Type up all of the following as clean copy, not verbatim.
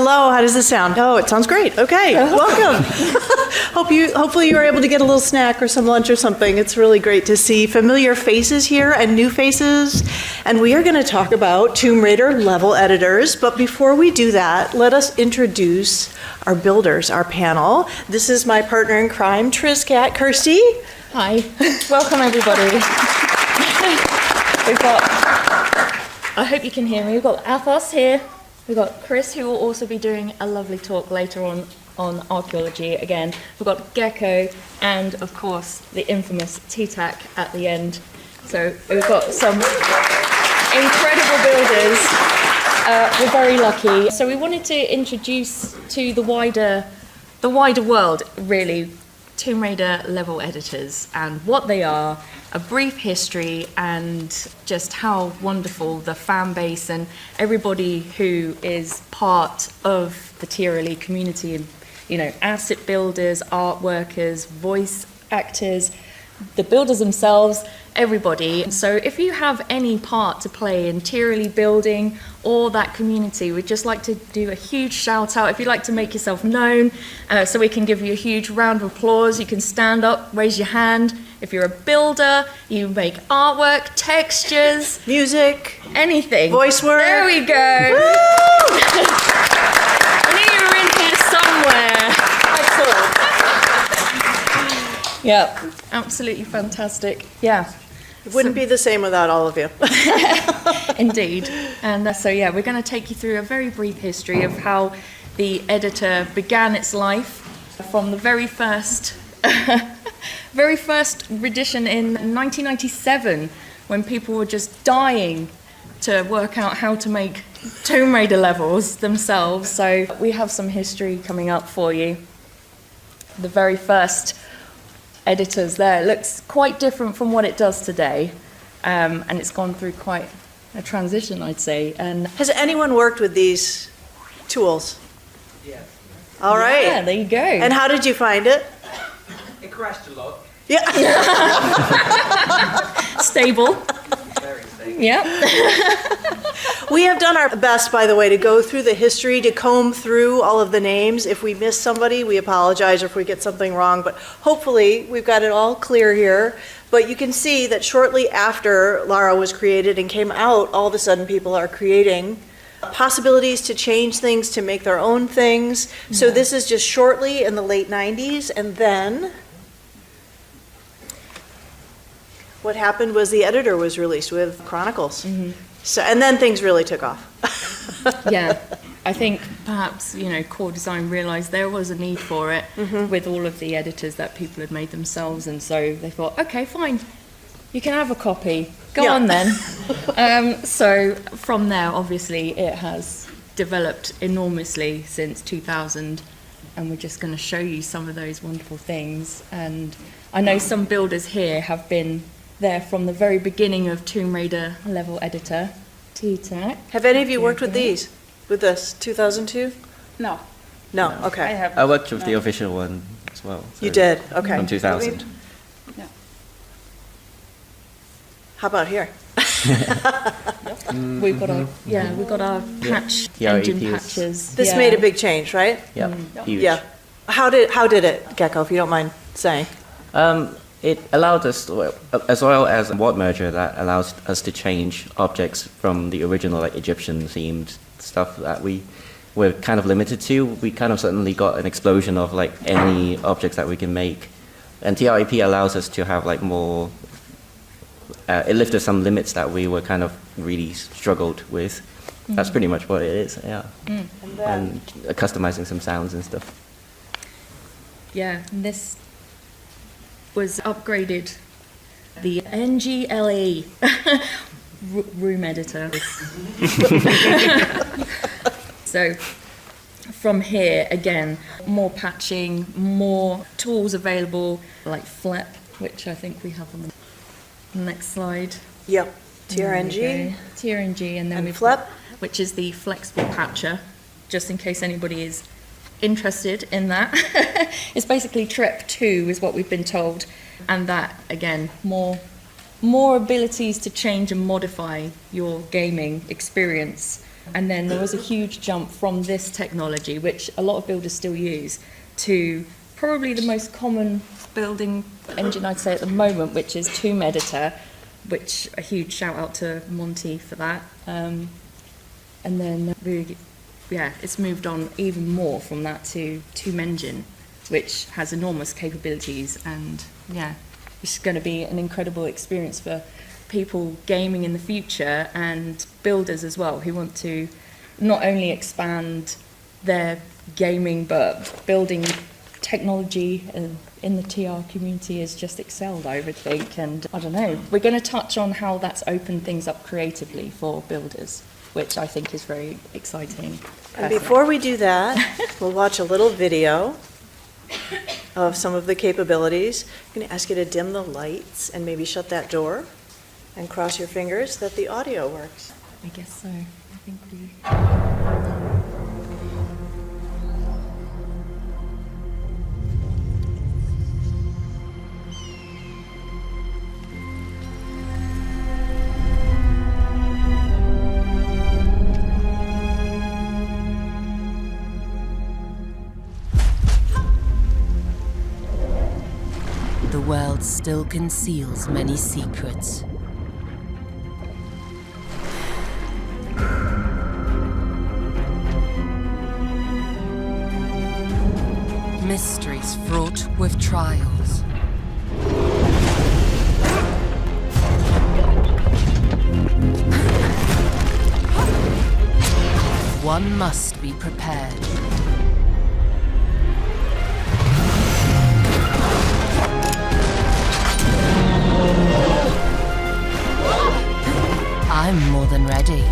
Hello, how does this sound? Oh, it sounds great. Okay, welcome. Hopefully you were able to get a little snack or some lunch or something. It's really great to see familiar faces here and new faces. And we are going to talk about Tomb Raider level editors. But before we do that, let us introduce our builders, our panel. This is my partner in crime, Trizzcat, Kirsty. Hi. Welcome, everybody. We've got, I hope you can hear me, we've got Athos here. We've got Chris, who will also be doing a lovely talk later on archaeology again. We've got Gecko and, of course, the infamous Titak at the end. So we've got some incredible builders. We're very lucky. So we wanted to introduce to the wider world, really, Tomb Raider level editors and what they are, a brief history, and just how wonderful the fan base and everybody who is part of the TRLE community, you know, asset builders, art workers, voice actors, the builders themselves, everybody. So if you have any part to play in TRLE building or that community, we'd just like to do a huge shout out. If you'd like to make yourself known, so we can give you a huge round of applause, you can stand up, raise your hand. If you're a builder, you make artwork, textures, music, anything. Voice work. There we go. I knew you were in here somewhere. Excellent. Yeah, absolutely fantastic. Yeah. It wouldn't be the same without all of you. Indeed. And so, yeah, we're going to take you through a very brief history of how the editor began its life from the very first rendition in 1997, when people were just dying to work out how to make Tomb Raider levels themselves. So we have some history coming up for you. The very first editors there. It looks quite different from what it does today, and it's gone through quite a transition, I'd say. And has anyone worked with these tools? Yes. All right. Yeah, there you go. And how did you find it? It crashed a lot. Yeah. Stable. Very stable. Yeah. We have done our best, by the way, to go through the history, to comb through all of the names. If we miss somebody, we apologize if we get something wrong, but hopefully we've got it all clear here. But you can see that shortly after Lara was created and came out, all of a sudden people are creating possibilities to change things, to make their own things. So this is just shortly in the late 90s, and then what happened was the editor was released with Chronicles. So, and then things really took off. Yeah, I think perhaps, you know, Core Design realized there was a need for it with all of the editors that people had made themselves, and so they thought, okay, fine, you can have a copy. Go on then. So from there, obviously, it has developed enormously since 2000, and we're just going to show you some of those wonderful things. And I know some builders here have been there from the very beginning of Tomb Raider level editor, Titak. Have any of you worked with these? With this, 2002? No. No, okay. I worked with the official one as well. You did, okay. From 2000. No. How about here? We've got our patch engine patches. This made a big change, right? Yep, huge. Yeah. How did it, Gecko, if you don't mind saying? It allowed us, as well as a word merger that allows us to change objects from the original like Egyptian-themed stuff that we were kind of limited to. We kind of suddenly got an explosion of like any objects that we can make. And TRLE allows us to have like more, it lifted some limits that we were kind of really struggled with. That's pretty much what it is, yeah. And customizing some sounds and stuff. Yeah, this was upgraded. The NGLE room editor. So from here, again, more patching, more tools available, like Flep, which I think we have on the next slide. Yep, TRNG. TRNG, and then And we've Flep. got, which is the flexible patcher, just in case anybody is interested in that. It's basically TREP 2 is what we've been told, and that, again, more abilities to change and modify your gaming experience And then there was a huge jump from this technology, which a lot of builders still use, to probably the most common building engine I'd say at the moment, which is Tomb Editor, which a huge shout out to Monty for that. And then it's moved on even more from that to Tomb Engine, which has enormous capabilities, and it's going to be an incredible experience for people gaming in the future and builders as well, who want to not only expand their gaming but building technology in the TR community has just excelled, I would think. And I don't know, we're going to touch on how that's opened things up creatively for builders, which I think is very exciting. And before we do that, we'll watch a little video of some of the capabilities. I'm going to ask you to dim the lights and maybe shut that door and cross your fingers that the audio works. I guess so. I think we... The world still conceals many secrets. Mysteries fraught with trials. One must be prepared. I'm more than ready.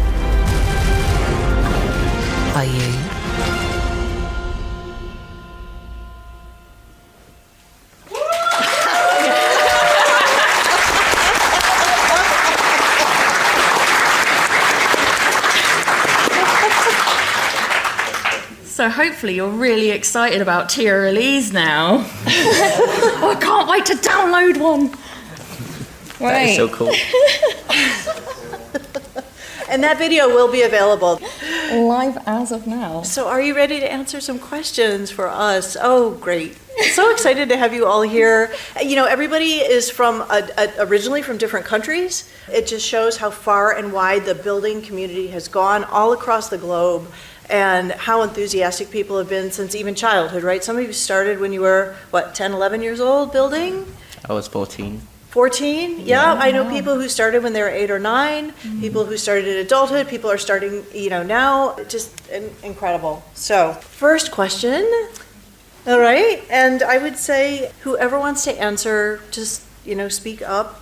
Are you? So hopefully you're really excited about TRLEs now. Oh, I can't wait to download one. That is so cool. And that video will be available. Live as of now. So are you ready to answer some questions for us? Oh, great. So excited to have you all here. You know, everybody is from originally from different countries. It just shows how far and wide the building community has gone all across the globe, and how enthusiastic people have been since even childhood, right? Some of you started when you were, 10, 11 years old building? I was 14. 14? Yeah, I know people who started when they were 8 or 9, people who started in adulthood, people are starting, now, just incredible. So, first question, all right, and I would say whoever wants to answer, just, speak up.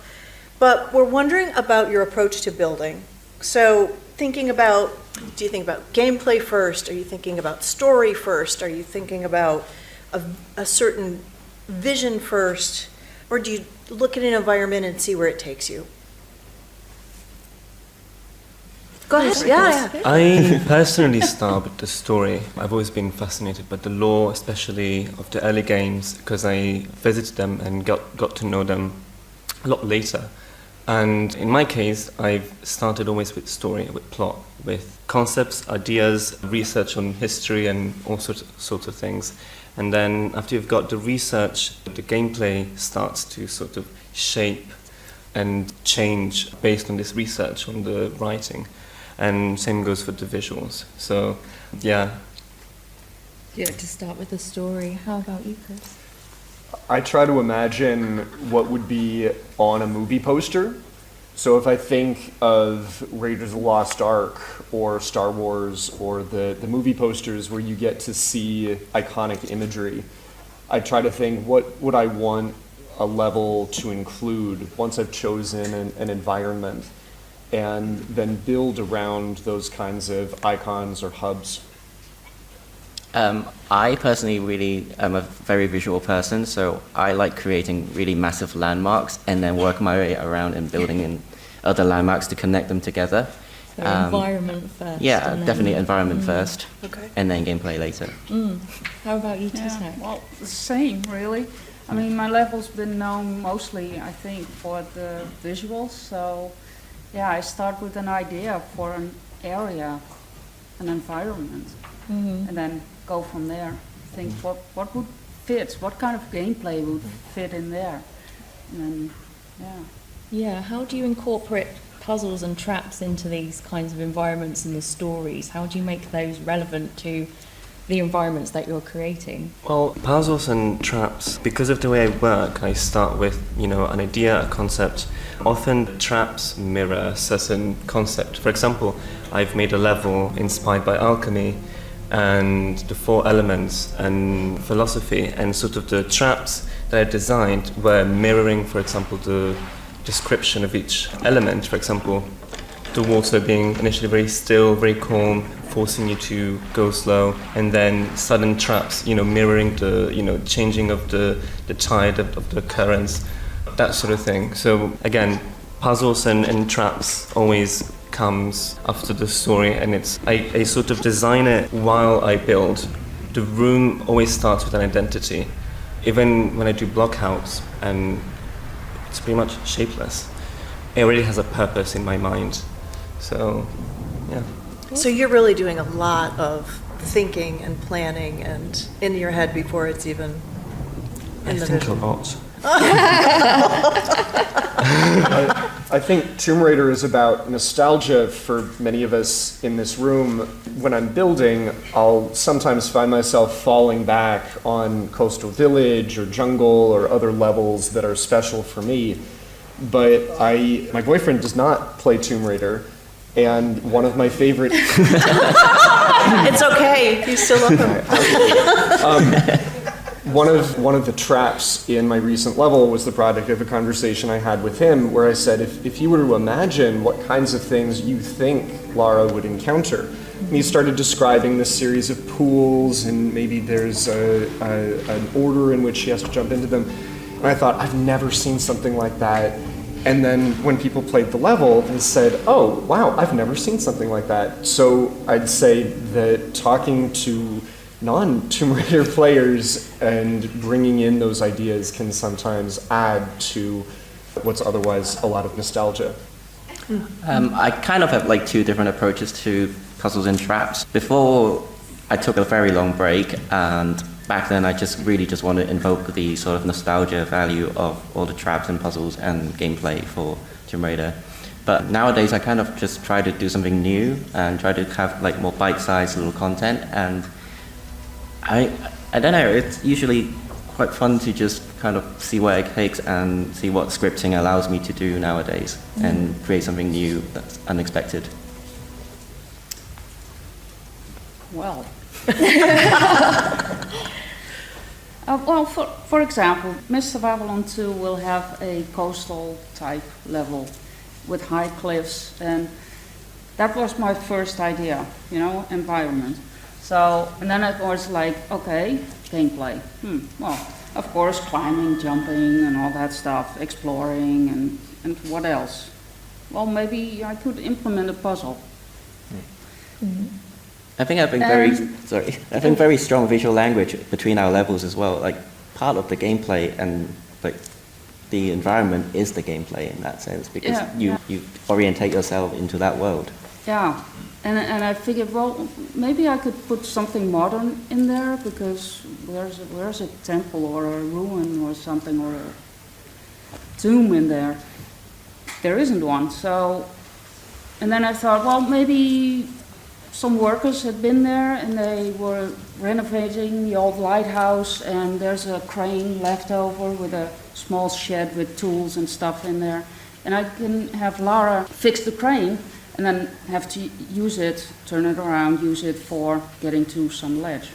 But we're wondering about your approach to building. So, thinking about, do you think about gameplay first? Are you thinking about story first? Are you thinking about a certain vision first? Or do you look at an environment and see where it takes you? Go ahead. Yeah. I personally start with the story. I've always been fascinated by the lore, especially of the early games, because I visited them and got to know them a lot later. And in my case, I've started always with story, with plot, with concepts, ideas, research on history and all sorts of things. And then after you've got the research, the gameplay starts to sort of shape and change based on this research, on the writing. And same goes for the visuals. So, yeah. Yeah, to start with the story. How about you, Chris? I try to imagine what would be on a movie poster. So if I think of Raiders of the Lost Ark or Star Wars or the movie posters where you get to see iconic imagery, I try to think what would I want a level to include once I've chosen an environment, and then build around those kinds of icons or hubs. I personally really am a very visual person, so I like creating really massive landmarks and then work my way around and building in other landmarks to connect them together. So environment first. Yeah, definitely environment first, Okay. and then gameplay later. How about you, Yeah, Titak? well, the same, really. I mean, my level's been known mostly, I think, for the visuals. So, yeah, I start with an idea for an area, an environment, and then go from there. Think what would fit, what kind of gameplay would fit in there, and then, yeah. Yeah, how do you incorporate puzzles and traps into these kinds of environments and the stories? How do you make those relevant to the environments that you're creating? Well, puzzles and traps, because of the way I work, I start with, an idea, a concept. Often traps mirror a certain concept. For example, I've made a level inspired by alchemy and the 4 elements and philosophy, and sort of the traps that I designed were mirroring, for example, the description of each element. For example, the water being initially very still, very calm, forcing you to go slow, and then sudden traps, mirroring the, changing of the tide of the currents, that sort of thing. So again, puzzles and traps always comes after the story, and I sort of design it while I build. The room always starts with an identity. Even when I do blockouts, and it's pretty much shapeless, it already has a purpose in my mind. So, yeah. So you're really doing a lot of thinking and planning and in your head before it's even in the I think vision. a lot. I think Tomb Raider is about nostalgia for many of us in this room. When I'm building, I'll sometimes find myself falling back on Coastal Village or Jungle or other levels that are special for me. But my boyfriend does not play Tomb Raider, and one of my favorite... It's okay, you still love him. One of the traps in my recent level was the product of a conversation I had with him, where I said, if you were to imagine what kinds of things you think Lara would encounter, and he started describing this series of pools, and maybe there's an order in which she has to jump into them, and I thought, I've never seen something like that. And then when people played the level, they said, oh, wow, I've never seen something like that. So I'd say that talking to non-Tomb Raider players and bringing in those ideas can sometimes add to what's otherwise a lot of nostalgia. I kind of have like 2 different approaches to puzzles and traps. Before, I took a very long break, and back then I just wanted to invoke the sort of nostalgia value of all the traps and puzzles and gameplay for Tomb Raider. But nowadays I kind of just try to do something new and try to have like more bite-sized little content, and I don't know, it's usually quite fun to just kind of see where it takes and see what scripting allows me to do nowadays and create something new that's unexpected. Well. Well, for example, Mr. Babylon 2 will have a coastal type level with high cliffs, and that was my first idea, environment. So, and then it was like, okay, gameplay. Well, of course, climbing, jumping, and all that stuff, exploring, and what else? Well, maybe I could implement a puzzle. I think having very strong visual language between our levels as well. Like part of the gameplay and like the environment is the gameplay in that sense, because you orientate yourself into that world. Yeah, and I figured, well, maybe I could put something modern in there, because where's a temple or a ruin or something, or a tomb in there? There isn't one. So, and then I thought, well, maybe some workers had been there and they were renovating the old lighthouse, and there's a crane left over with a small shed with tools and stuff in there. And I can have Lara fix the crane and then have to use it, turn it around, use it for getting to some ledge.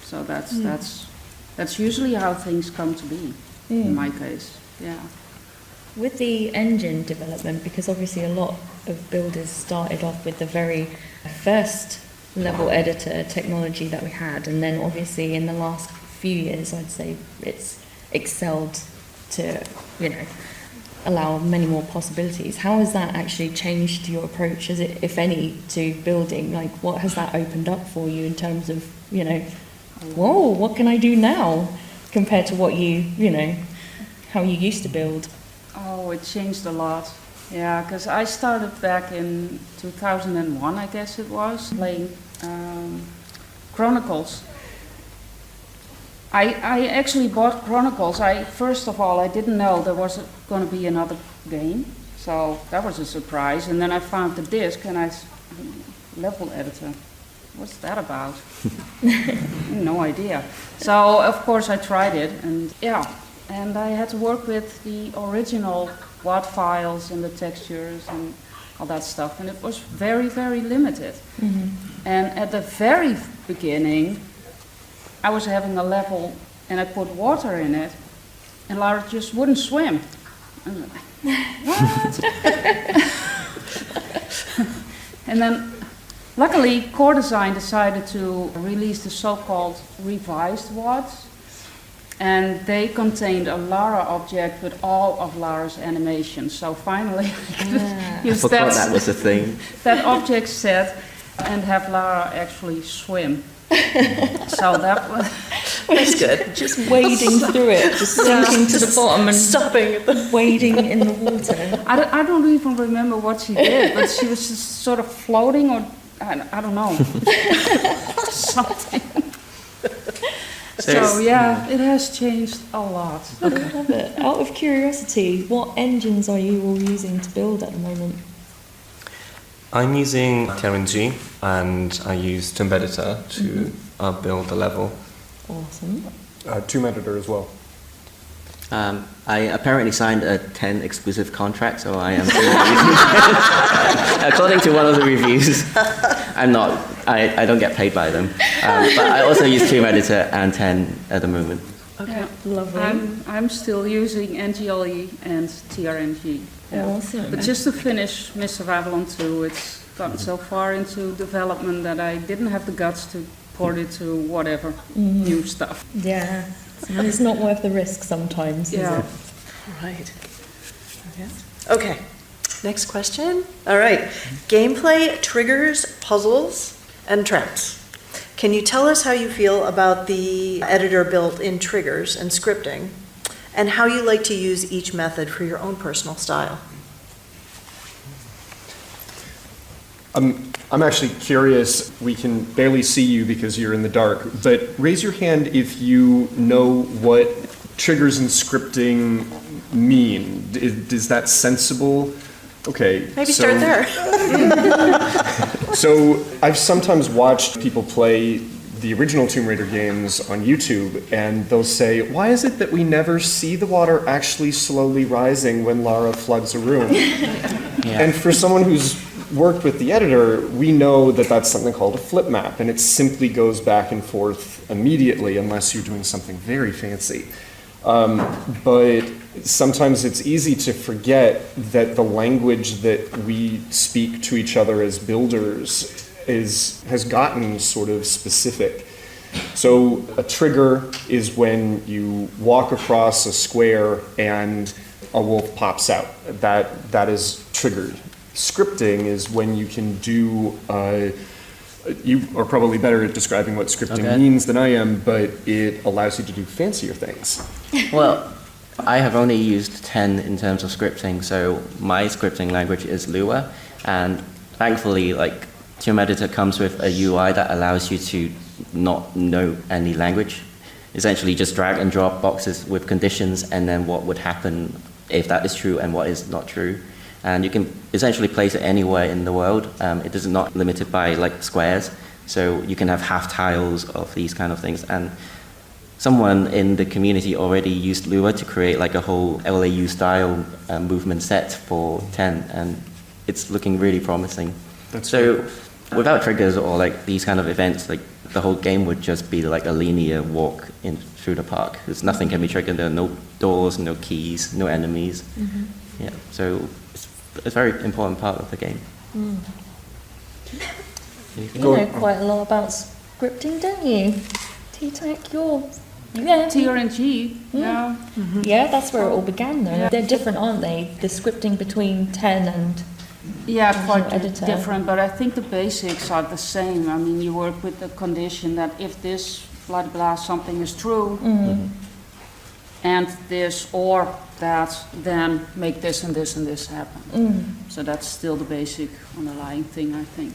So that's usually how things come to be, in my case, yeah. With the engine development, because obviously a lot of builders started off with the very first level editor technology that we had, and then obviously in the last few years I'd say it's excelled to, allow many more possibilities. How has that actually changed your approach, if any, to building? Like, what has that opened up for you in terms of, whoa, what can I do now compared to what how you used to build? Oh, it changed a lot. Yeah, because I started back in 2001, I guess it was, playing Chronicles. I actually bought Chronicles. First of all, I didn't know there was going to be another game, so that was a surprise. And then I found the disc, and level editor. What's that about? No idea. So of course I tried it, and and I had to work with the original WAD files and the textures and all that stuff, and it was very, very limited. And at the very beginning, I was having a level, and I put water in it, and Lara just wouldn't swim. And I'm like, what? And then, luckily, Core Design decided to release the so-called revised WADs, and they contained a Lara object with all of Lara's animations. So finally, I forgot that was a thing. that object set and have Lara actually swim. So that was That's good. Just wading through it, just sinking to the bottom and Stopping at the... wading in the water. I don't even remember what she did, but she was just sort of floating, or I don't know, something. So yeah, it has changed a lot. I love it. Out of curiosity, what engines are you all using to build at the moment? I'm using TRNG, and I use Tomb Editor to build the level. Awesome. Tomb Editor as well. I apparently signed a 10 exclusive contract, so I am. According to one of the reviews, I'm not. I don't get paid by them. But I also use Tomb Editor and 10 at the moment. Okay, Lovely. I'm still using NGLE and TRNG. Awesome. But just to finish Mists of Avalon 2, it's gotten so far into development that I didn't have the guts to port it to whatever new stuff. Yeah. It's not worth the risk sometimes, is Yeah. it? Right. Okay, next question. All right, gameplay, triggers, puzzles, and traps. Can you tell us how you feel about the editor built-in triggers and scripting, and how you like to use each method for your own personal style? I'm actually curious, we can barely see you because you're in the dark, but raise your hand if you know what triggers and scripting mean. Is that sensible? Okay. Maybe start there. So I've sometimes watched people play the original Tomb Raider games on YouTube, and they'll say, why is it that we never see the water actually slowly rising when Lara floods a room? And for someone who's worked with the editor, we know that that's something called a flip map, and it simply goes back and forth immediately unless you're doing something very fancy. But sometimes it's easy to forget that the language that we speak to each other as builders has gotten sort of specific. So a trigger is when you walk across a square and a wolf pops out. That is triggered. Scripting is when you can do, you are probably better at describing what scripting means than I am, but it allows you to do fancier things. Well, I have only used 10 in terms of scripting, so my scripting language is Lua, and thankfully, like, Tomb Editor comes with a UI that allows you to not know any language. Essentially just drag and drop boxes with conditions, and then what would happen if that is true and what is not true. And you can essentially place it anywhere in the world. It is not limited by like squares, so you can have half tiles of these kind of things. And someone in the community already used Lua to create like a whole LAU style movement set for 10, and it's looking really promising. So without triggers or like these kind of events, like the whole game would just be like a linear walk in through the park. Because nothing can be triggered. There are no doors, no keys, no enemies. Yeah, so it's a very important part of the game. You know quite a lot about scripting, don't you? Titak, yeah. TRNG, yeah. Yeah, that's where it all began, though. They're different, aren't they? The scripting between 10 and... Yeah, quite editor. different, but I think the basics are the same. I mean, you work with the condition that if this, blah, blah, something is true, and this or that, then make this and this and this happen. So that's still the basic underlying thing, I think.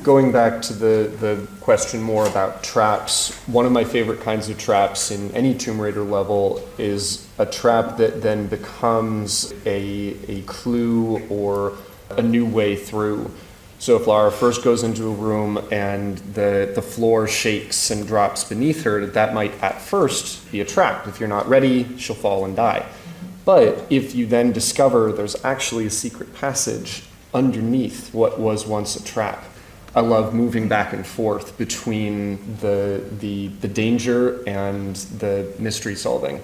Going back to the question more about traps, one of my favorite kinds of traps in any Tomb Raider level is a trap that then becomes a clue or a new way through. So if Lara first goes into a room and the floor shakes and drops beneath her, that might at first be a trap. If you're not ready, she'll fall and die. But if you then discover there's actually a secret passage underneath what was once a trap, I love moving back and forth between the danger and the mystery solving.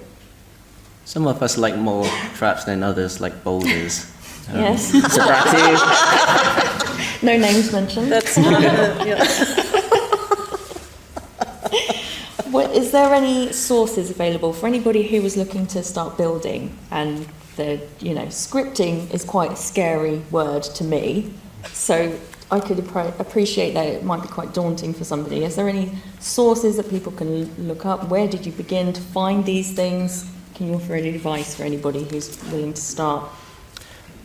Some of us like more traps than others, like boulders. Yes. Sabrati. No names mentioned. That's not a, yeah. Is there any sources available for anybody who was looking to start building? And scripting is quite a scary word to me, so I could appreciate that it might be quite daunting for somebody. Is there any sources that people can look up? Where did you begin to find these things? Can you offer any advice for anybody who's willing to start?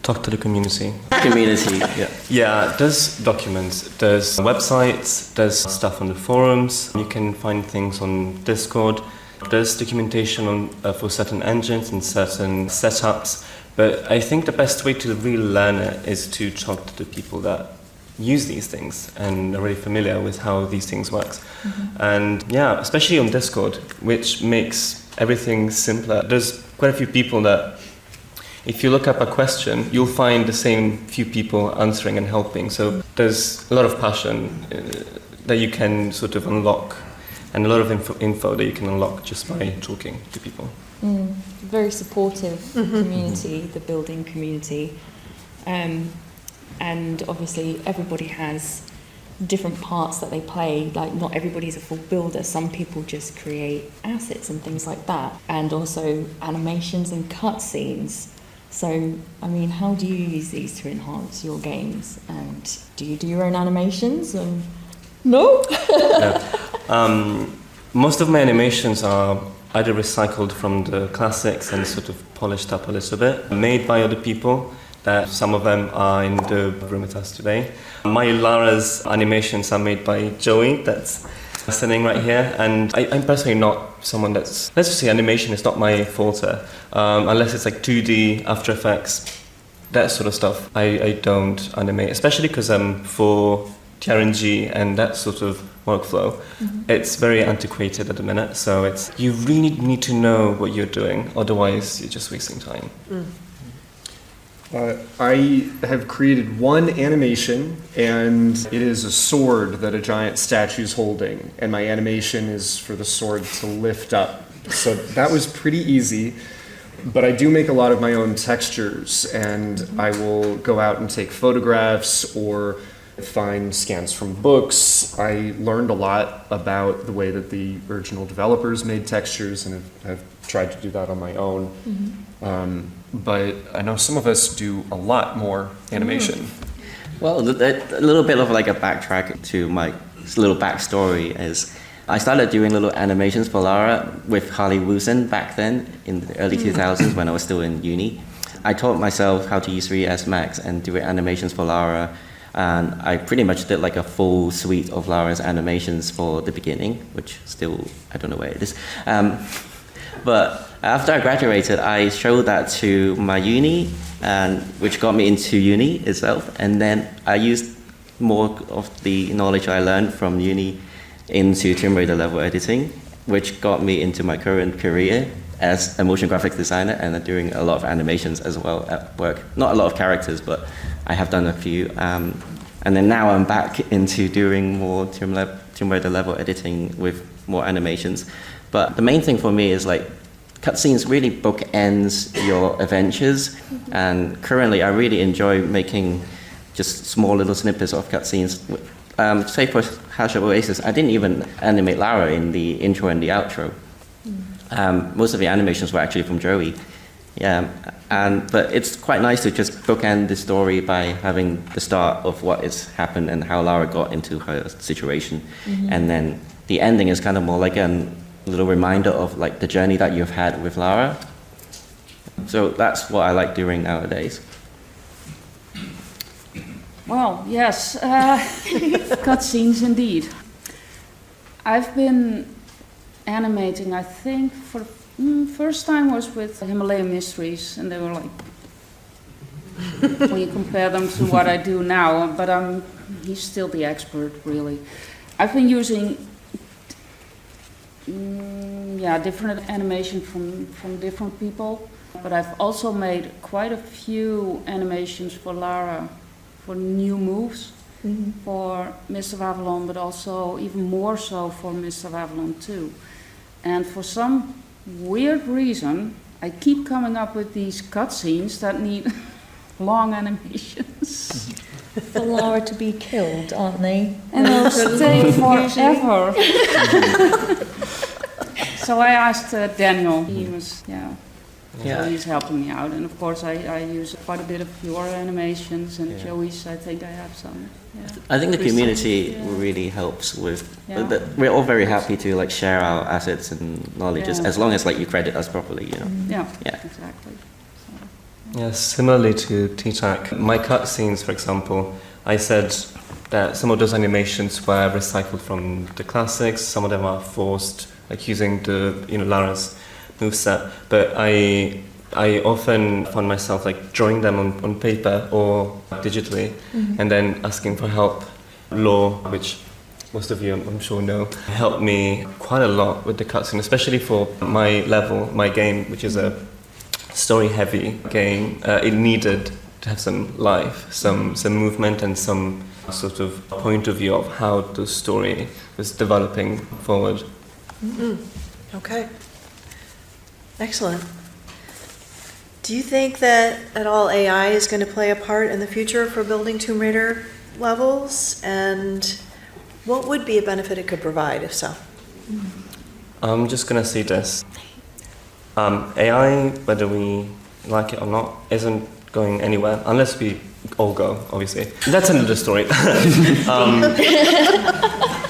Talk to the community. Community, yeah. Yeah, there's documents, there's websites, there's stuff on the forums. You can find things on Discord. There's documentation for certain engines and certain setups. But I think the best way to really learn it is to talk to the people that use these things and are really familiar with how these things work. Mm-hmm. And yeah, especially on Discord, which makes everything simpler. There's quite a few people that, if you look up a question, you'll find the same few people answering and helping. So there's a lot of passion that you can sort of unlock, and a lot of info that you can unlock just by talking to people. Very supportive community, the building community. And obviously everybody has different parts that they play. Like, not everybody's a full builder. Some people just create assets and things like that. And also animations and cutscenes. So, I mean, how do you use these to enhance your games? And do you do your own animations? No? Yeah. Most of my animations are either recycled from the classics and sort of polished up a little bit, made by other people. Some of them are in the room with us today. My Lara's animations are made by Joey, that's standing right here, and I'm personally not someone that's, let's just say animation is not my forte, unless it's like 2D, After Effects, that sort of stuff. I don't animate, especially because for TRNG and that sort of workflow, it's very antiquated at the minute, so you really need to know what you're doing, otherwise you're just wasting time. I have created one animation, and it is a sword that a giant statue is holding, and my animation is for the sword to lift up. So that was pretty easy, but I do make a lot of my own textures, and I will go out and take photographs or find scans from books. I learned a lot about the way that the original developers made textures, and have tried to do that on my own. But I know some of us do a lot more animation. Well, a little bit of like a backtrack to my little backstory is I started doing little animations for Lara with Harley Woosen back then in the early 2000s when I was still in uni. I taught myself how to use 3ds Max and do animations for Lara, and I pretty much did like a full suite of Lara's animations for the beginning, which still, I don't know where it is. But after I graduated, I showed that to my uni, and which got me into uni itself. And then I used more of the knowledge I learned from uni into Tomb Raider level editing, which got me into my current career as a motion graphics designer and doing a lot of animations as well at work. Not a lot of characters, but I have done a few. And then now I'm back into doing more Tomb Raider level editing with more animations. But the main thing for me is like cutscenes really bookends your adventures, and currently I really enjoy making just small little snippets of cutscenes. Say for House of Oasis, I didn't even animate Lara in the intro and the outro. Most of the animations were actually from Joey. But it's quite nice to just bookend the story by having the start of what has happened and how Lara got into her situation, and then the ending is kind of more like a little reminder of like the journey that you've had with Lara. So that's what I like doing nowadays. Well, yes, cutscenes indeed. I've been animating, I think, for first time was with Himalayan Mysteries, and they were like, when you compare them to what I do now, but he's still the expert, really. I've been using different animation from different people, but I've also made quite a few animations for Lara, for new moves, for Mist of Avalon, but also even more so for Mist of Avalon 2. And for some weird reason, I keep coming up with these cutscenes that need long animations. For Lara to be killed, aren't they? And they'll stay forever. So I asked Daniel, he was, so he's helping me out. And of course I use quite a bit of your animations, and Joey's, I think I have some. Yeah. I think the community really helps with. We're all very happy to like share our assets and knowledge as long as like you credit us properly, you know. Yeah, exactly. So. Yeah, similarly to Titak, my cutscenes, for example, I said that some of those animations were recycled from the classics. Some of them are forced, like using the Lara's moveset. But I often find myself like drawing them on paper or digitally, and then asking for help. Law, which most of you I'm sure know, helped me quite a lot with the cutscene, especially for my level, my game, which is a story-heavy game. It needed to have some life, some movement, and some sort of point of view of how the story was developing forward. Okay. Excellent. Do you think that at all AI is going to play a part in the future for building Tomb Raider levels? And what would be a benefit it could provide, if so? I'm just going to say this. AI, whether we like it or not, isn't going anywhere unless we all go, obviously. That's another story.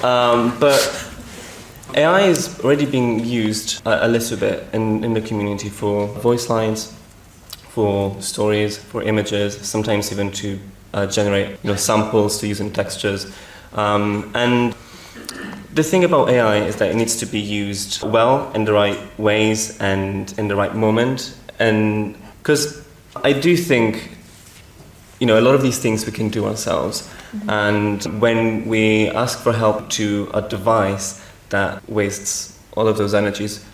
But AI is already being used a little bit in the community for voice lines, for stories, for images, sometimes even to generate samples to use in textures. And the thing about AI is that it needs to be used well, in the right ways and in the right moment. And because I do think, a lot of these things we can do ourselves. And when we ask for help to a device that wastes all of those energies,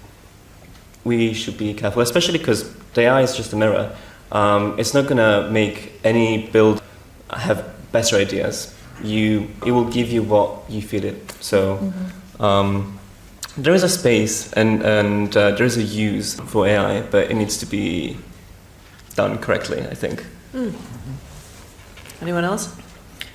we should be careful, especially because the AI is just a mirror. It's not going to make any build have better ideas. It will give you what you feed it. So there is a space and there is a use for AI, but it needs to be done correctly, I think. Anyone else?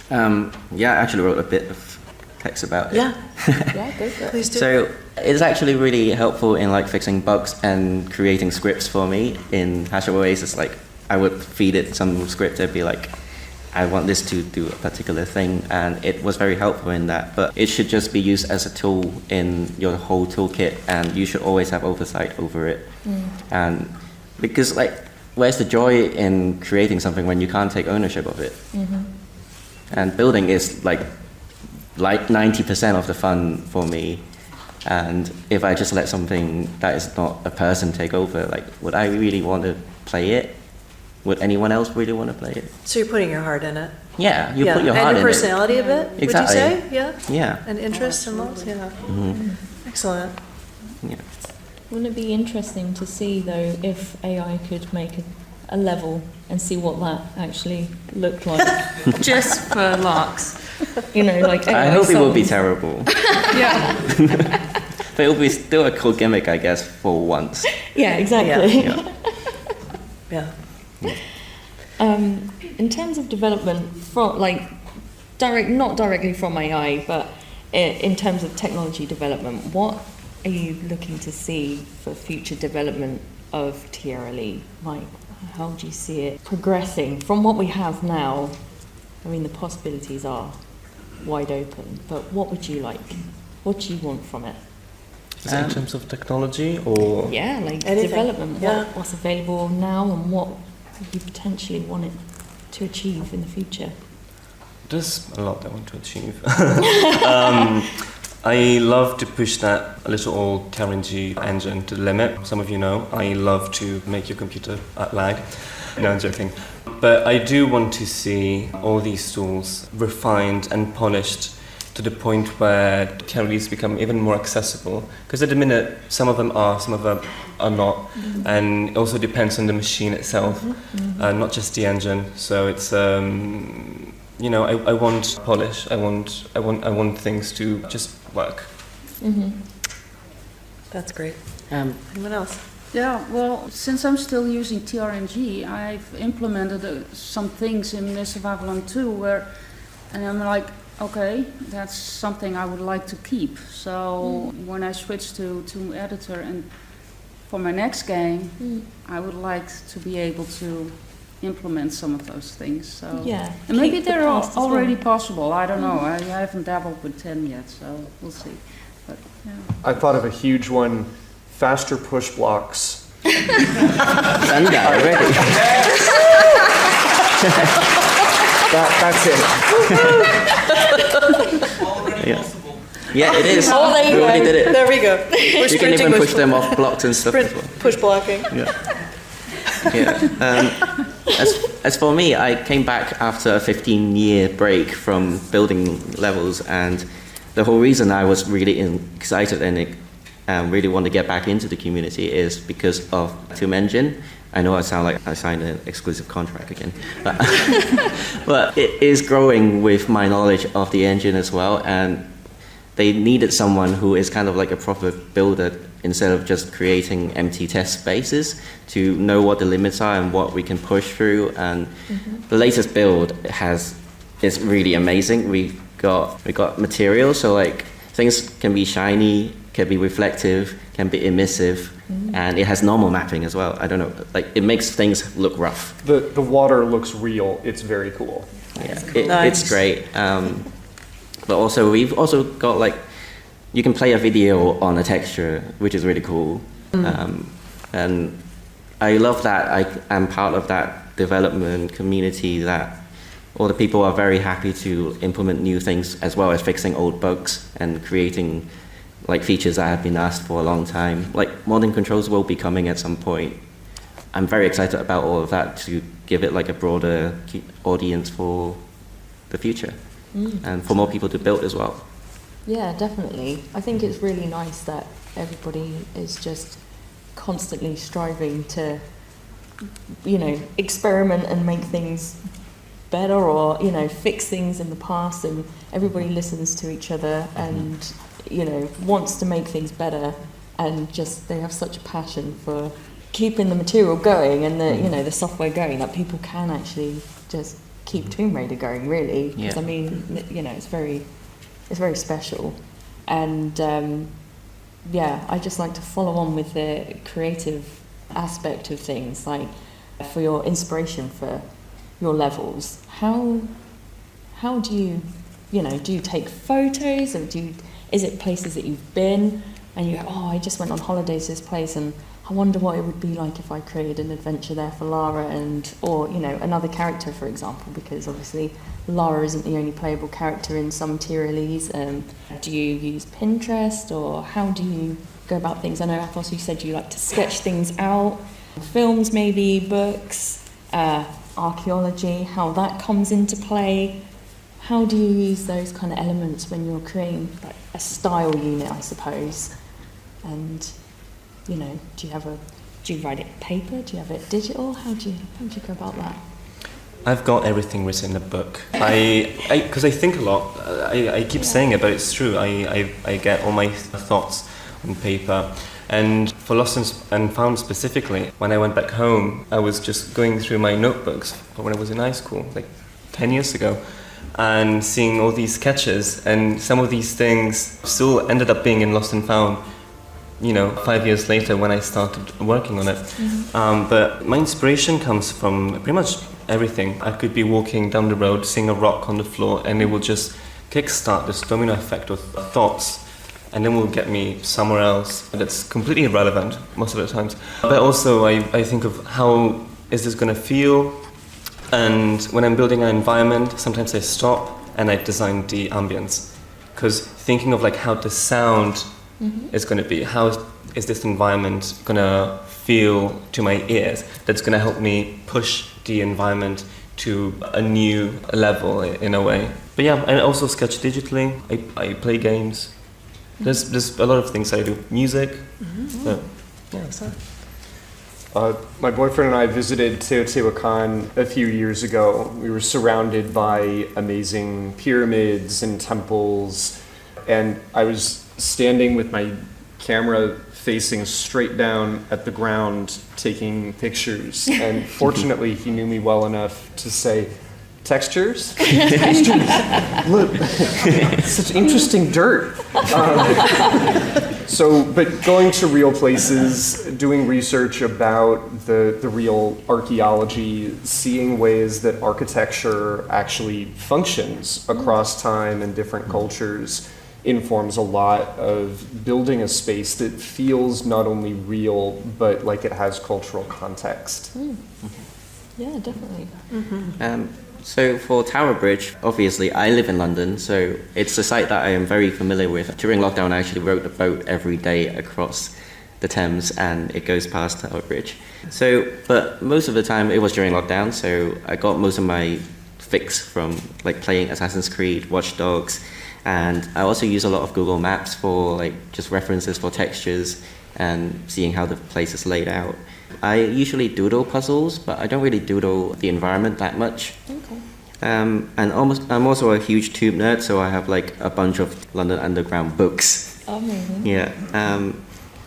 I actually wrote a bit of text about it. Yeah. Yeah, go for it. Please do. So it's actually really helpful in like fixing bugs and creating scripts for me in HashiOS. It's like I would feed it some script. It'd be like, I want this to do a particular thing, and it was very helpful in that. But it should just be used as a tool in your whole toolkit, and you should always have oversight over it. And because like, where's the joy in creating something when you can't take ownership of it? And building is like 90% of the fun for me. And if I just let something that is not a person take over, like, would I really want to play it? Would anyone else really want to play it? So you're putting your heart in it. Yeah, you put your heart and in your personality a bit, Exactly. would you say? Yeah? Yeah. And interests and loves? Yeah. Excellent. Yeah. Wouldn't it be interesting to see, though, if AI could make a level and see what that actually looked like? Just for larks. Like AI I hope it will be songs. terrible. Yeah. But it will be still a cool gimmick, I guess, for once. Yeah, exactly. Yeah. In terms of development, not directly from AI, but in terms of technology development, what are you looking to see for future development of TRLE? Like, how do you see it progressing from what we have now? I mean, the possibilities are wide open, but what would you like? What do you want from it? Is it in terms of technology or? Yeah, like Anything. development. Yeah. What's available now and what you potentially want it to achieve in the future? There's a lot I want to achieve. I love to push that little old TRNG engine to the limit. Some of you know, I love to make your computer lag. No, I'm joking. But I do want to see all these tools refined and polished to the point where TRLEs become even more accessible. Because at the minute, some of them are, some of them are not. And it also depends on the machine itself, not just the engine. So it's, you know, I want polish. I want things to just work. That's great. Um, Anyone else? Yeah, well, since I'm still using TRNG, I've implemented some things in Mists of Avalon 2 where, and I'm like, okay, that's something I would like to keep. So when I switch to editor and for my next game, I would like to be able to implement some of those things. So Yeah. and maybe keep the they're past as well. already possible. I don't know. I haven't dabbled with 10 yet, so we'll see. But yeah. I thought of a huge one, faster push blocks. Done that already. That's it. Yeah, it is. Oh, there you We already go. did it. There we go. We're You can even push them off blocks and stuff as well. Push blocking. As for me, I came back after a 15-year break from building levels, and the whole reason I was really excited and really want to get back into the community is because of Tomb Engine. I know I sound like I signed an exclusive contract again, but it is growing with my knowledge of the engine as well, and they needed someone who is kind of like a proper builder instead of just creating empty test spaces, to know what the limits are and what we can push through. And the latest build is really amazing. We got material, so like things can be shiny, can be reflective, can be emissive, and it has normal mapping as well. I don't know, like it makes things look rough. The water looks real. It's very cool. Yeah, Nice. it's great. But also we've also got like, you can play a video on a texture, which is really cool. And I love that I am part of that development community, that all the people are very happy to implement new things as well as fixing old bugs and creating like features that have been asked for a long time. Like modern controls will be coming at some point. I'm very excited about all of that to give it like a broader audience for the future and for more people to build as well. Yeah, definitely. I think it's really nice that everybody is just constantly striving to, you know, experiment and make things better, or, you know, fix things in the past, and everybody listens to each other and, you know, wants to make things better, and just they have such a passion for keeping the material going and the, you know, the software going, that people can actually just keep Tomb Raider going, really. Because I mean, you know, it's very special. And yeah, I just like to follow on with the creative aspect of things, like for your inspiration for your levels. How do you, you know, do you take photos, or is it places that you've been and you go, oh, I just went on holidays to this place and I wonder what it would be like if I created an adventure there for Lara, and, or, you know, another character, for example, because obviously Lara isn't the only playable character in some TRLEs. Do you use Pinterest, or how do you go about things? I know, Athos, you said you like to sketch things out, films maybe, books, archaeology, how that comes into play. How do you use those kind of elements when you're creating like a style unit, I suppose? And, you know, do you write it paper? Do you have it digital? How do you go about that? I've got everything written in a book. Because I think a lot. I keep saying it, but it's true. I get all my thoughts on paper. And for Lost and Found specifically, when I went back home, I was just going through my notebooks when I was in high school, like 10 years ago, and seeing all these sketches, and some of these things still ended up being in Lost and Found, you know, 5 years later when I started working on it. But my inspiration comes from pretty much everything. I could be walking down the road, seeing a rock on the floor, and it will just kickstart this domino effect of thoughts, and then will get me somewhere else that's completely irrelevant most of the times. But also I think of how is this going to feel, and when I'm building an environment, sometimes I stop and I designed the ambience. Because thinking of like how the sound is going to be, how is this environment going to feel to my ears, that's going to help me push the environment to a new level in a way. But yeah, I also sketch digitally, I play games. There's a lot of things I do. Music. But, yeah, so. My boyfriend and I visited Teotihuacan a few years ago. We were surrounded by amazing pyramids and temples, and I was standing with my camera facing straight down at the ground taking pictures, and fortunately he knew me well enough to say, textures? Look, such interesting dirt. But going to real places, doing research about the real archaeology, seeing ways that architecture actually functions across time and different cultures informs a lot of building a space that feels not only real, but like it has cultural context. Yeah, definitely. So for Tower Bridge, obviously I live in London, so it's a site that I am very familiar with. During lockdown, I actually rode a boat every day across the Thames, and it goes past Tower Bridge. But most of the time it was during lockdown, so I got most of my fix from like playing Assassin's Creed, Watch Dogs, and I also use a lot of Google Maps for like just references for textures and seeing how the place is laid out. I usually doodle puzzles, but I don't really doodle the environment that much. Okay. And I'm also a huge tube nerd, so I have like a bunch of London Underground books. Amazing. Yeah.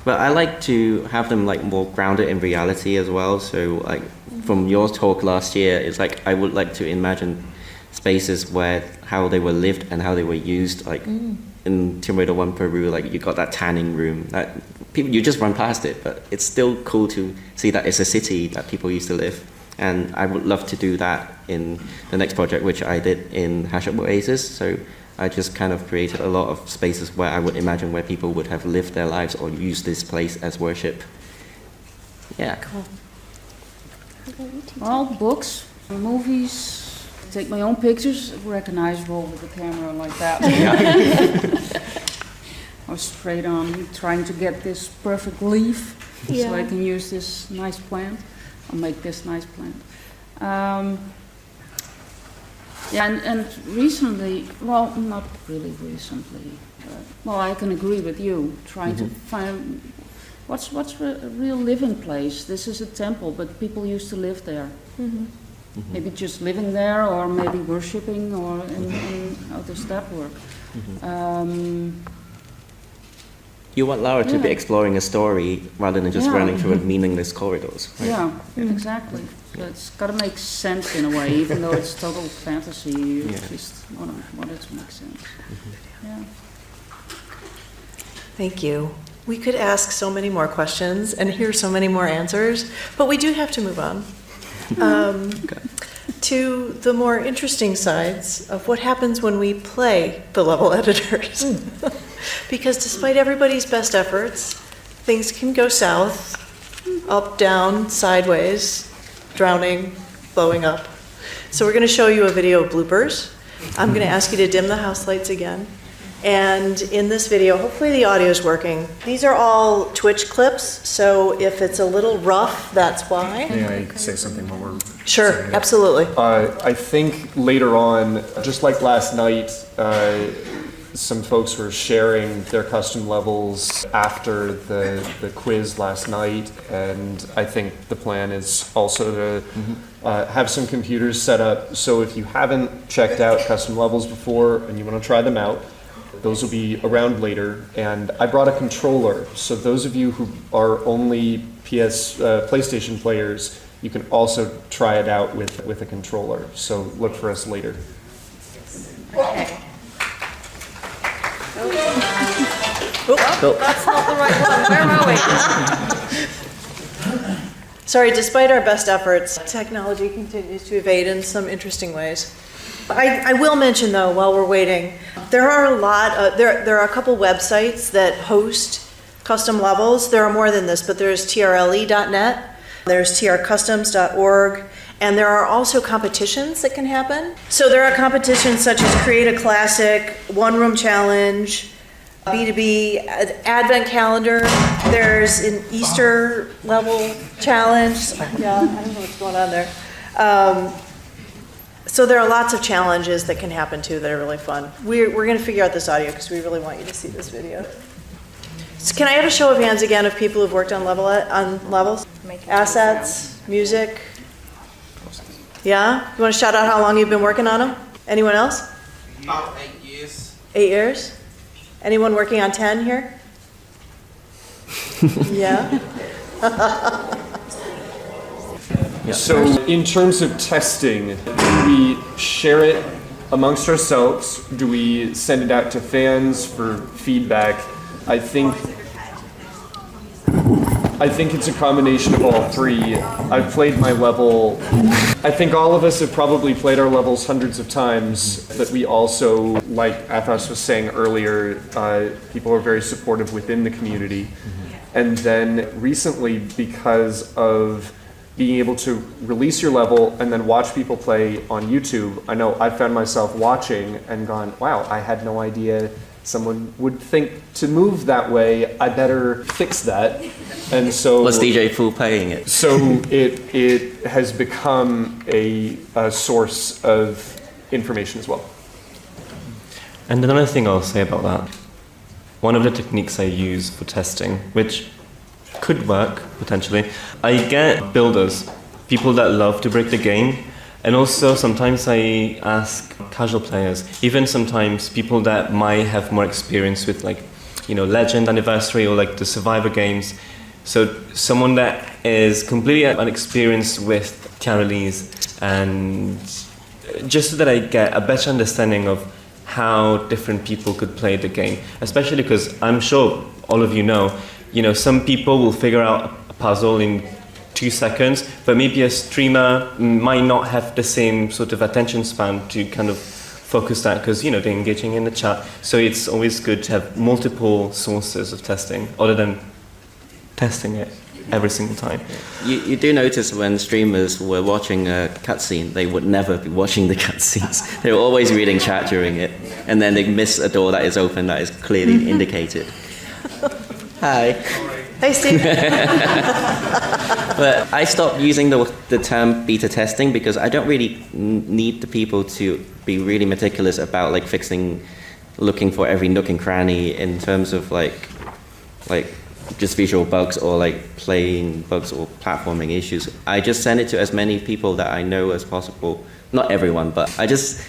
But I like to have them like more grounded in reality as well. So like from your talk last year, it's like I would like to imagine spaces where how they were lived and how they were used. Like in Tomb Raider 1 Peru, like you got that tanning room that people, you just run past it, but it's still cool to see that it's a city that people used to live. And I would love to do that in the next project, which I did in Hashup Oasis. So I just kind of created a lot of spaces where I would imagine where people would have lived their lives or used this place as worship. Yeah. Cool. Well, books, movies, take my own pictures, recognizable with the camera like that. I was straight on trying to get this perfect leaf so I can use this nice plant. I'll make this nice plant. And recently, well, not really recently, well, I can agree with you, trying to find what's a real living place. This is a temple, but people used to live there. Maybe just living there, or maybe worshipping, or how does that work? You want Laura to be exploring a story rather than just Yeah. running through meaningless corridors. Right? Yeah, exactly. So it's got to make sense in a way, even though it's total fantasy. You at least want it to make sense. Yeah. Thank you. We could ask so many more questions and hear so many more answers, but we do have to move on to the more interesting sides of what happens when we play the level editors. Because despite everybody's best efforts, things can go south, up, down, sideways, drowning, blowing up. So we're going to show you a video of bloopers. I'm going to ask you to dim the house lights again. And in this video, hopefully the audio is working. These are all Twitch clips, so if it's a little rough, that's why. May I say something while we're Sure, saying it? absolutely. I think later on, just like last night, some folks were sharing their custom levels after the quiz last night, and I think the plan is also to have some computers set up. So if you haven't checked out custom levels before and you want to try them out, those will be around later. And I brought a controller, so those of you who are only PlayStation players, you can also try it out with a controller. So look for us later. That's not the right one. Where are we? Sorry, despite our best efforts, technology continues to evade in some interesting ways. I will mention, though, while we're waiting, there are a couple websites that host custom levels. There are more than this, but there's TRLE.net, there's trcustoms.org, And there are also competitions that can happen. So there are competitions such as Create a Classic, One Room Challenge, B2B, Advent Calendar. There's an Easter level challenge. Yeah, I don't know what's going on there. So there are lots of challenges that can happen too that are really fun. We're going to figure out this audio because we really want you to see this video. So can I have a show of hands again of people who've worked on levels? Assets, music. Yeah? You want to shout out how long you've been working on them? Anyone else? About 8 years. 8 years? Anyone working on 10 here? Yeah? So in terms of testing, do we share it amongst ourselves? Do we send it out to fans for feedback? I think it's a combination of all three. I've played my level. I think all of us have probably played our levels hundreds of times, but we also, like Athos was saying earlier, people are very supportive within the community. And then recently, because of being able to release your level and then watch people play on YouTube, I know I found myself watching and gone, wow, I had no idea someone would think to move that way. I better fix that. And so Was DJ Fu playing it? So it has become a source of information as well. And another thing I'll say about that, one of the techniques I use for testing, which could work potentially, I get builders, people that love to break the game, and also sometimes I ask casual players, even sometimes people that might have more experience with Legend Anniversary or the Survivor games. So someone that is completely unexperienced with TRLEs, and just so that I get a better understanding of how different people could play the game, especially because I'm sure all of you know, some people will figure out a puzzle in 2 seconds, but maybe a streamer might not have the same sort of attention span to kind of focus that, because they're engaging in the chat. So it's always good to have multiple sources of testing other than testing it every single time. You do notice when streamers were watching a cutscene, they would never be watching the cutscenes. They were always reading chat during it, and then they miss a door that is open that is clearly indicated. Hi. Hey, Steve. But I stopped using the term beta testing because I don't really need the people to be really meticulous about looking for every nook and cranny in terms of just visual bugs or playing bugs or platforming issues. I just send it to as many people that I know as possible. Not everyone, but I just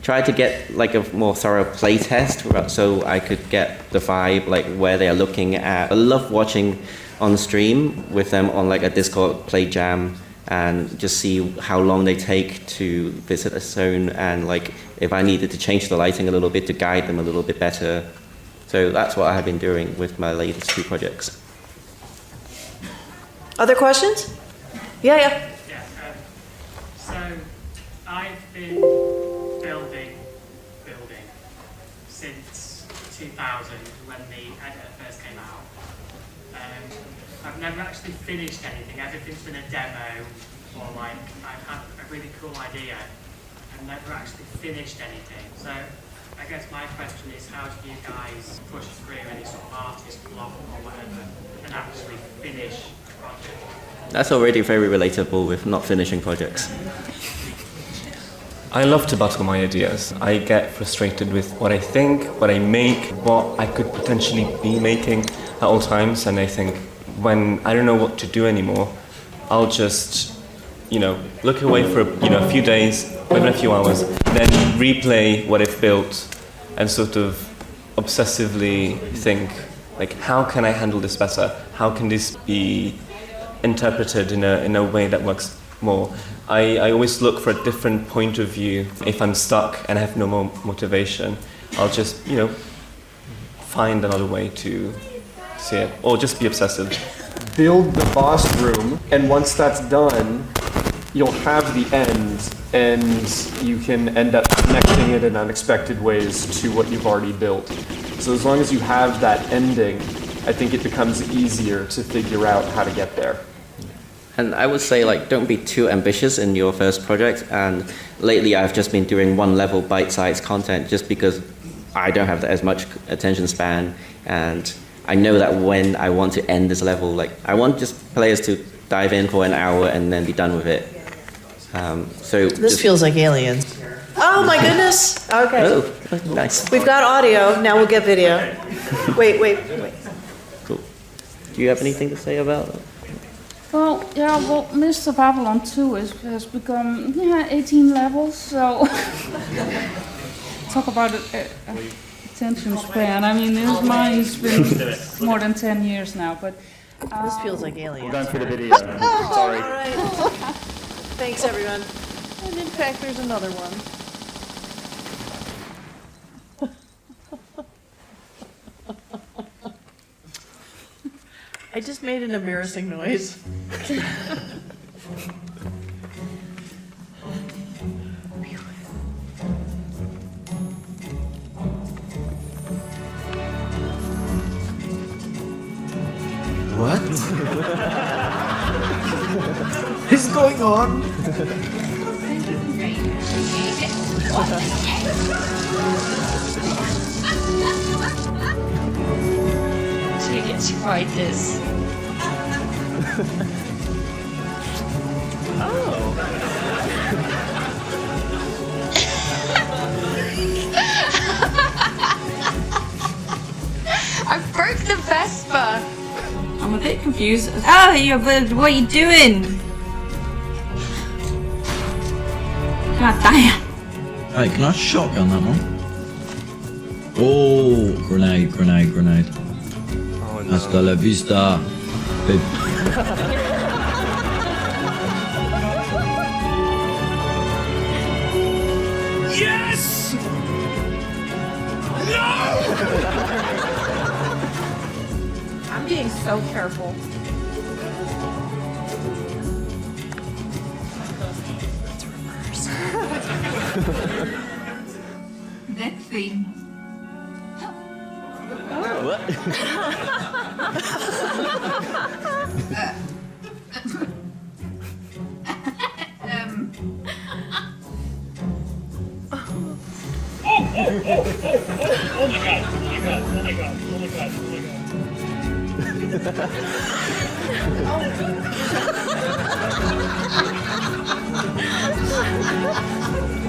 try to get a more thorough play test so I could get the vibe, where they are looking at. I love watching on stream with them on a Discord play jam and just see how long they take to visit a zone, and if I needed to change the lighting a little bit to guide them a little bit better. So that's what I have been doing with my latest 2 projects. Other questions? Yeah. So I've been building since 2000 when the editor first came out. I've never actually finished anything. Everything's been a demo, or I've had a really cool idea and never actually finished anything. So I guess my question is, how do you guys push through any sort of artist block or whatever and actually finish a project? That's already very relatable with not finishing projects. I love to battle my ideas. I get frustrated with what I think, what I make, what I could potentially be making at all times, and I think when I don't know what to do anymore, I'll just, look away for a few days, maybe a few hours, then replay what I've built and sort of obsessively think, how can I handle this better? How can this be interpreted in a way that works more? I always look for a different point of view. If I'm stuck and I have no more motivation, I'll just, find another way to see it, or just be obsessive. Build the boss room, and once that's done, you'll have the end, and you can end up connecting it in unexpected ways to what you've already built. So as long as you have that ending, I think it becomes easier to figure out how to get there. And I would say, like, don't be too ambitious in your first project. And lately, I've just been doing one-level bite-sized content just because I don't have as much attention span. And I know that when I want to end this level, like, I want just players to dive in for an hour and then be done with it. So This feels like Aliens. Oh my goodness. Okay. Oh, nice. We've got audio, now we'll get video. Wait. Cool. Do you have anything to say about it? Well, yeah, well, Mr. Babylon 2 has become 18 levels, so talk about attention span. I mean, mine's been more than 10 years now, but This feels like Aliens. We're going for the video. Sorry. All right. Thanks, everyone. And in fact, there's another one. I just made an embarrassing noise. What is going on? So you get to ride this. I broke the Vespa. I'm a bit confused. Oh, yeah, but what are you doing? God damn. Hey, can I shotgun that one? Oh, grenade. Oh, no. Hasta la vista, babe. Yes! I'm being so careful. That thing.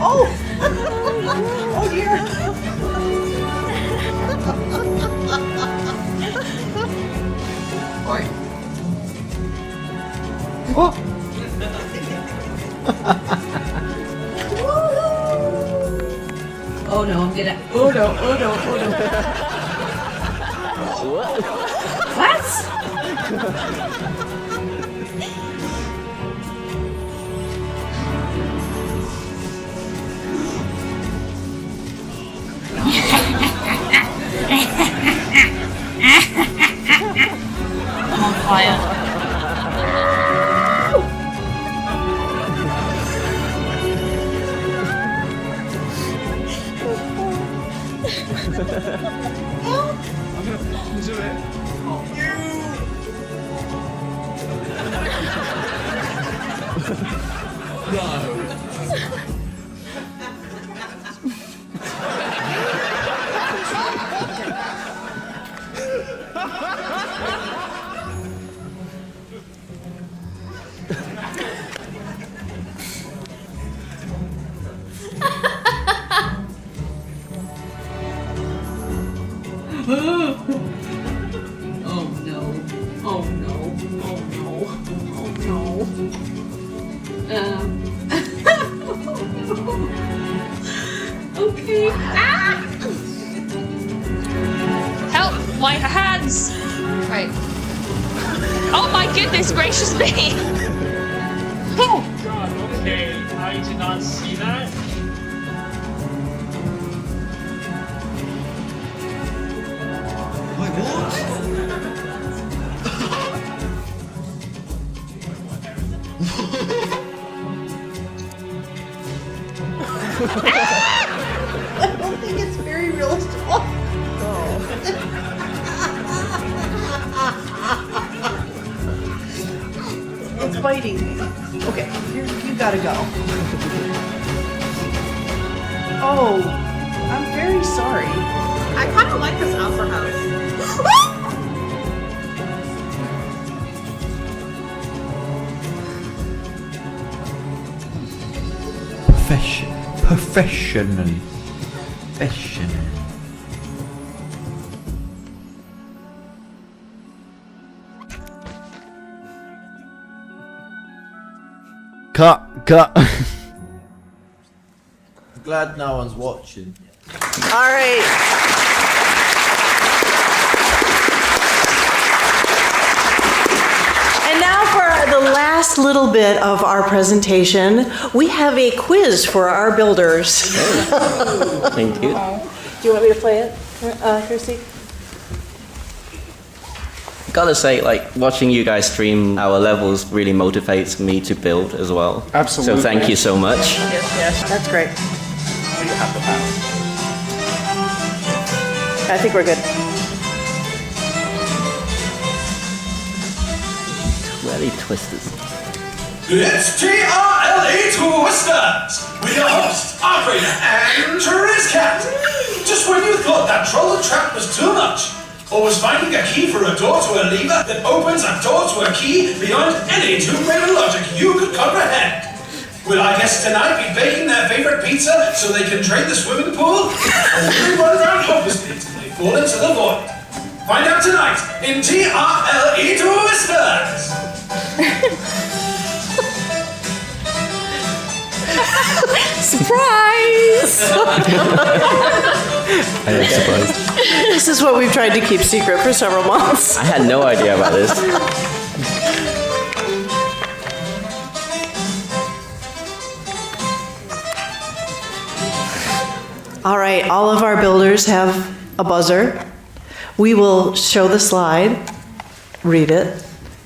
Oh dear. Oh no, I'm gonna. Oh no. What? I'm on fire. Oh no. Oh no. Oh no. Oh no. Okay. Ah! Help! My hands! Right. Oh my goodness gracious me! Oh! God, okay, I did not see that. Wait, what? I don't think it's very realistic. biting me. Okay, you gotta go. Oh, I'm very sorry. I kind of like this Alpha House. Professional. Cut. Glad no one's watching. All right. And now for the last little bit of our presentation, we have a quiz for our builders. Thank you. Do you want me to play it, Kirsty? Gotta say, like, watching you guys stream our levels really motivates me to build as well. Absolutely. So thank you so much. Yes, that's great. I think we're good. Really twisters. It's TRLE Twisters with your hosts, ArkRaider and Trizzcat. Just when you thought that troll trap was too much, or was finding a key for a door to a lever that opens a door to a key beyond any Tomb Raider logic you could comprehend. Will our guests tonight be baking their favorite pizza so they can drain the swimming pool? Or will they run around hopelessly until they fall into the void? Find out tonight in TRLE Twisters! Surprise! I am surprised. This is what we've tried to keep secret for several months. I had no idea about this. All right, all of our builders have a buzzer. We will show the slide, read it,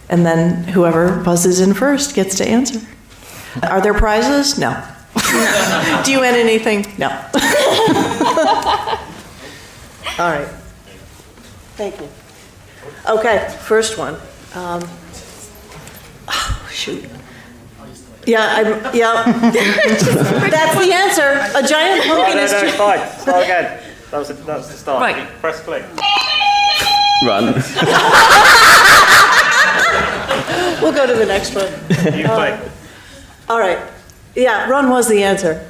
and then whoever buzzes in first gets to answer. Are there prizes? No. Do you win anything? No. All right. Thank you. Okay, first one. Oh, shoot. Yeah, yeah. That's the answer. A giant pumpkin is... No, fine. Start again. That's the start. Right. Press click. Run. We'll go to the next one. You play. All right. Yeah, run was the answer.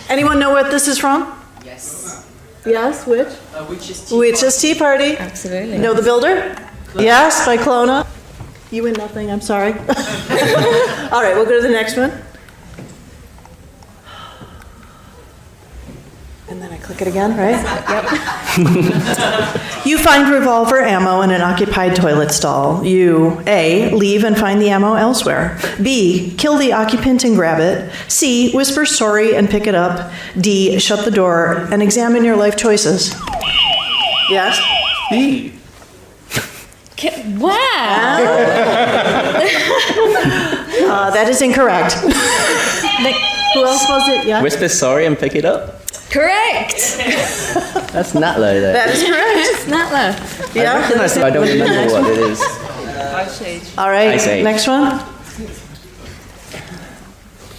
Anyone know what this is from? Yes. Yes, which? Witch's Witch's Tea Party. Absolutely. Know the builder? Yes, by Clona. You win nothing, I'm sorry. All right, we'll go to the next one. And then I click it again, right? Yep. You find revolver ammo in an occupied toilet stall. You, A, leave and find the ammo elsewhere. B, kill the occupant and grab it. C, whisper sorry and pick it up. D, shut the door and examine your life choices. Yes? B. Wow! That is incorrect. Who else was it? Yeah? Whisper sorry and pick it up. Correct! That's Natlo there. That is correct. It's Natla. Yeah? I recognize it, I don't remember what it is. All right, Ice Age. next one.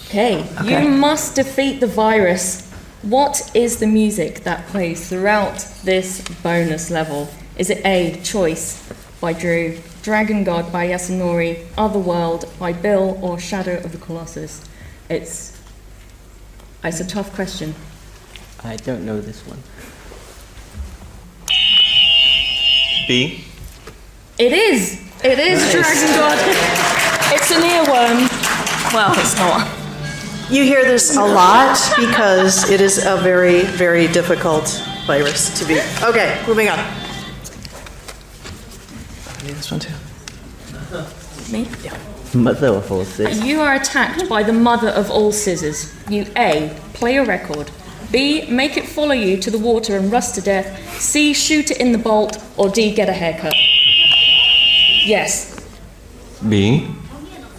Okay, you must defeat the virus. What is the music that plays throughout this bonus level? Is it A, Choice by Drew, Dragon God by Yasunori, Otherworld by Bill, or Shadow of the Colossus? It's a tough question. I don't know this one. B. It is Nice. Dragon God. It's an earworm. Well, it's not. You hear this a lot because it is a very, very difficult virus to beat. Okay, moving on. I need this one too. Me? Yeah. Mother of all six. You are attacked by the mother of all scissors. You A, play a record. B, make it follow you to the water and rust to death. C, shoot it in the bolt. Or D, get a haircut. Yes. B.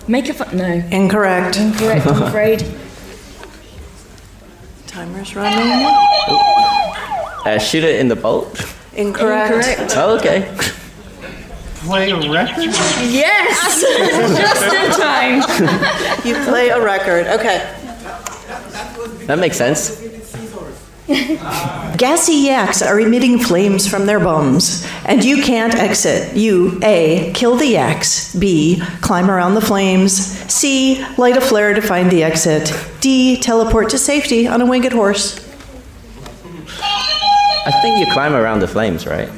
Make it no. Incorrect. Incorrect, I'm afraid. Timer's running. Shoot it in the bolt. Incorrect. Incorrect. Oh, okay. play a record? Yes! Just in time. You play a record. Okay. That makes sense. Gassy yaks are emitting flames from their bums, and you can't exit. You, A, kill the yaks. B, climb around the flames. C, light a flare to find the exit. D, teleport to safety on a winged horse. I think you climb around the flames, right?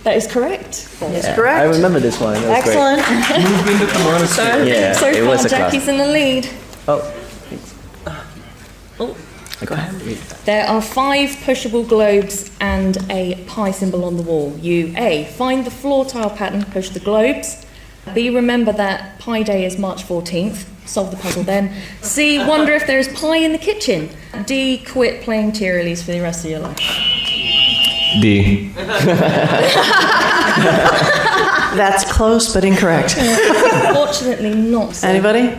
That is correct. That is correct. I remember this one. That was Excellent. Move into the monastery. Yeah, so it far, was a class. Jackie's in the lead. Oh. Oh. Go ahead. Read that. There are 5 pushable globes and a pi symbol on the wall. You, A, find the floor tile pattern, push the globes. B, remember that Pi Day is March 14th. Solve the puzzle then. C, wonder if there is pie in the kitchen. D, quit playing TRLEs for the rest of your life. D. That's close, but incorrect. Fortunately not so. Anybody?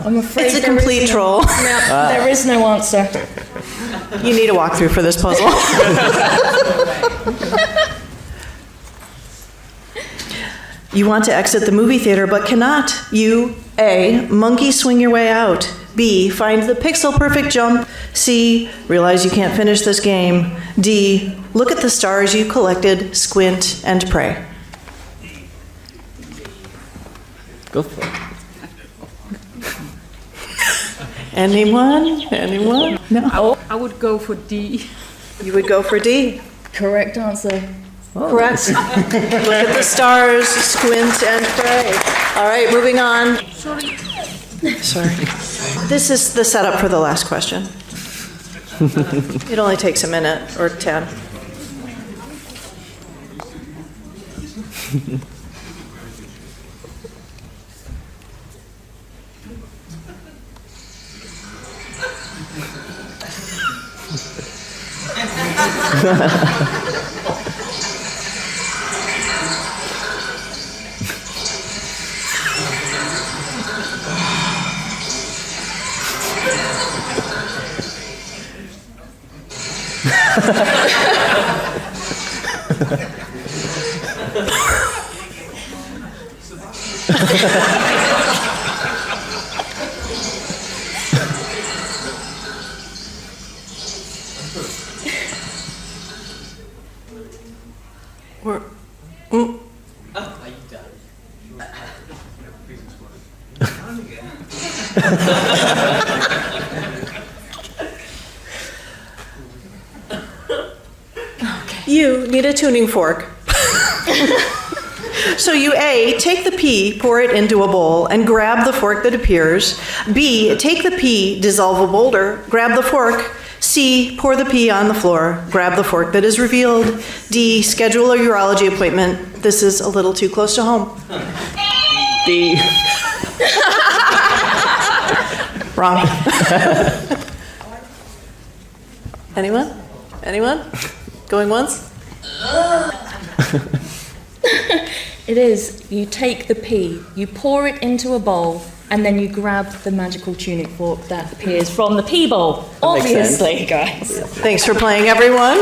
I'm afraid It's a there is complete no- troll. No, there is no answer. You need a walkthrough for this puzzle. You want to exit the movie theater but cannot. You, A, monkey swing your way out. B, find the pixel perfect jump. C, realize you can't finish this game. D, look at the stars you collected, squint, and pray. Go for it. Anyone? Anyone? No. I would go for D. You would go for D. Correct answer. Correct. Look at the stars, squint, and pray. All right, moving on. Sorry. This is the setup for the last question. It only takes a minute or 10. We're, You need a tuning fork. So you A, take the pea, pour it into a bowl, and grab the fork that appears. B, take the pea, dissolve a boulder, grab the fork. C, pour the pea on the floor, grab the fork that is revealed. D, schedule a urology appointment. This is a little too close to home. D. Wrong. Anyone? Anyone? Going once? It is, you take the pea, you pour it into a bowl, and then you grab the magical tuning fork that appears from the pea bowl. Obviously, guys. Thanks for playing, everyone.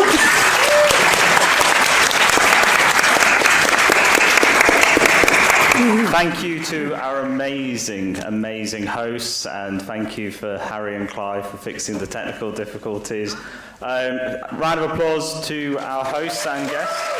Thank you to our amazing, amazing hosts, and thank you for Harry and Clive for fixing the technical difficulties. Round of applause to our hosts and guests.